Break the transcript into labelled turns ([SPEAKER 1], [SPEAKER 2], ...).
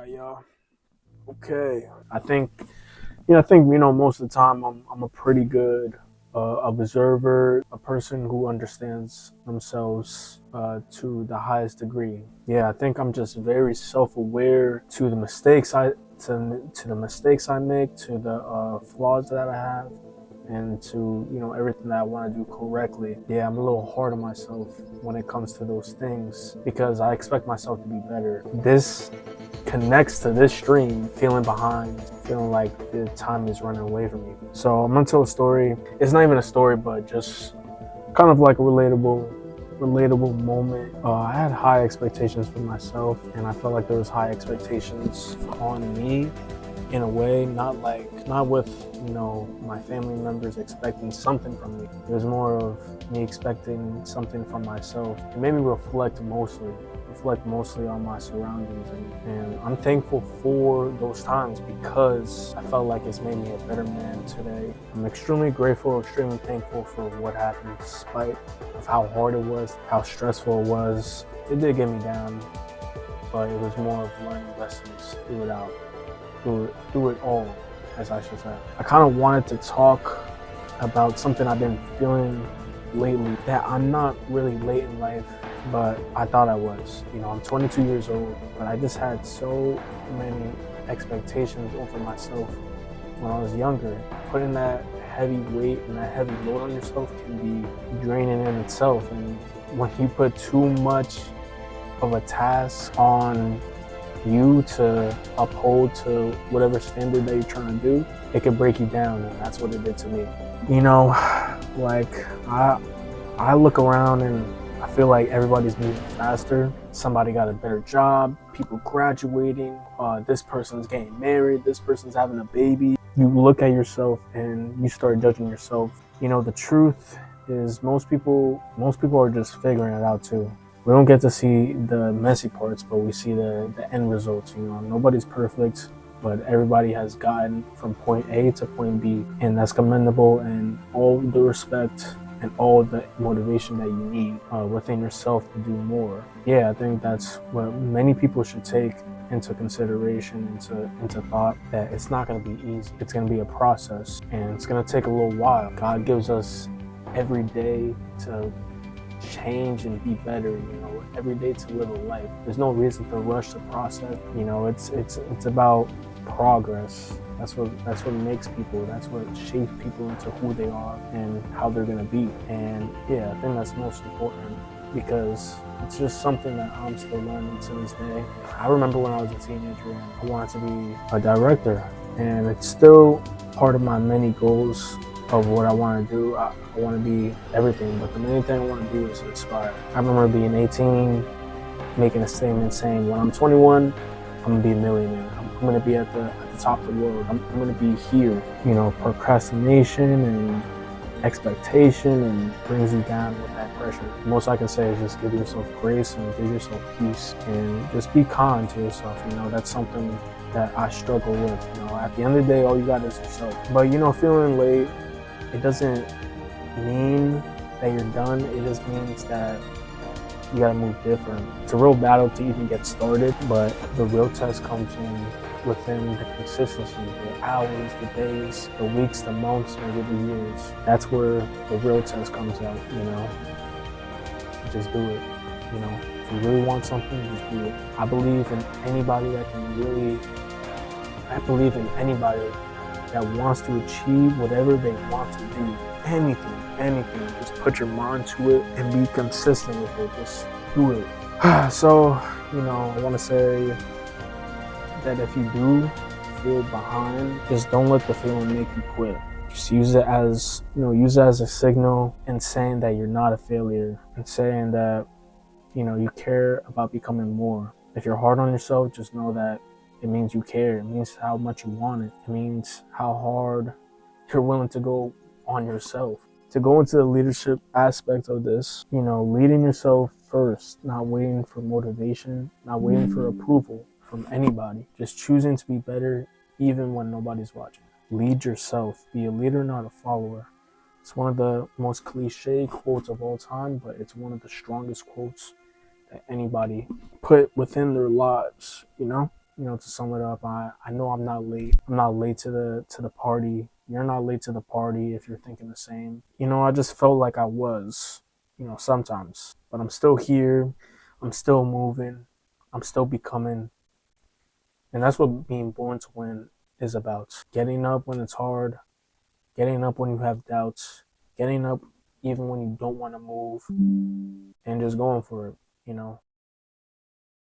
[SPEAKER 1] right, y'all. Okay. Most of the time I'm a pretty good observer, a person who understands themselves to the highest degree. Yeah, I think I'm just very self-aware to the mistakes to the mistakes I make, to the flaws that I have, and to everything that I want to do correctly. Yeah, I'm a little hard on myself when it comes to those things because I expect myself to be better. This connects to this stream, feeling behind, feeling like the time is running away from me. So I'm gonna tell a story. It's not even a story, but just kind of like a relatable moment. I had high expectations for myself, and I felt like there was high expectations on me in a way, not with my family members expecting something from me. It was more of me expecting something from myself. It made me reflect mostly on my surroundings, and I'm thankful for those times because I felt like it's made me a better man today. I'm extremely grateful, extremely thankful for what happened, despite of how hard it was, how stressful it was. It did get me down, but it was more of learning lessons through it all, as I should say. I kind of wanted to talk about something I've been feeling lately, that I'm not really late in life, but I thought I was. I'm 22 years old, but I just had so many expectations over myself when I was younger. Putting that heavy weight and that heavy load on yourself can be draining in itself, and when you put too much of a task on you to uphold to whatever standard that you're trying to do, it could break you down, and that's what it did to me. Like I look around and I feel like everybody's moving faster. Somebody got a better job, people graduating, this person's getting married, this person's having a baby. You look at yourself and you start judging yourself. The truth is most people are just figuring it out too. We don't get to see the messy parts, but we see the end results. Nobody's perfect, but everybody has gotten from point A to point B, and that's commendable, and all the respect and all the motivation that you need within yourself to do more. Yeah, I think that's what many people should take into consideration, into thought, that it's not going to be easy. It's going to be a process, and it's going to take a little while. God gives us every day to change and be better, every day to live a life. There's no reason to rush the process. It's about progress. That's what makes people, that's what shapes people into who they are and how they're gonna be. And yeah, I think that's most important because it's just something that I'm still learning to this day. I remember when I was a teenager and I wanted to be a director, and it's still part of my many goals of what I want to do. I want to be everything, but the main thing I want to do is inspire. I remember being 18, making a statement saying, when I'm 21, I'm going to be a millionaire. I'm going to be at the top of the world. I'm going to be here. Procrastination and expectation and brings you down with that pressure. The most I can say is just give yourself grace and give yourself peace and just be kind to yourself. That's something that I struggle with. At the end of the day, all you got is yourself. But feeling late, it doesn't mean that you're done. It just means that you gotta move different. It's a real battle to even get started, but the real test comes within the consistency, the hours, the days, the weeks, the months, maybe the years. That's where the real test comes out. Just do it. If you really want something, just do it. I believe in anybody that wants to achieve whatever they want to do. Anything. Just put your mind to it and be consistent with it. Just do it. So, I want to say that if you do feel behind, just don't let the feeling make you quit. Just use it as a signal and saying that you're not a failure, and saying that, you care about becoming more. If you're hard on yourself, just know that it means you care. It means how much you want it. It means how hard you're willing to go on yourself. To go into the leadership aspect of this, leading yourself first, not waiting for motivation, not waiting for approval from anybody. Just choosing to be better even when nobody's watching. Lead yourself. Be a leader, not a follower. It's one of the most cliche quotes of all time, but it's one of the strongest quotes that anybody put within their lives, to sum it up, I know I'm not late. I'm not late to the party. You're not late to the party if you're thinking the same. I just felt like I was, sometimes. But I'm still here. I'm still moving. I'm still becoming. And that's what being born to win is about. Getting up when it's hard, getting up when you have doubts, getting up even when you don't want to move, and just going for it.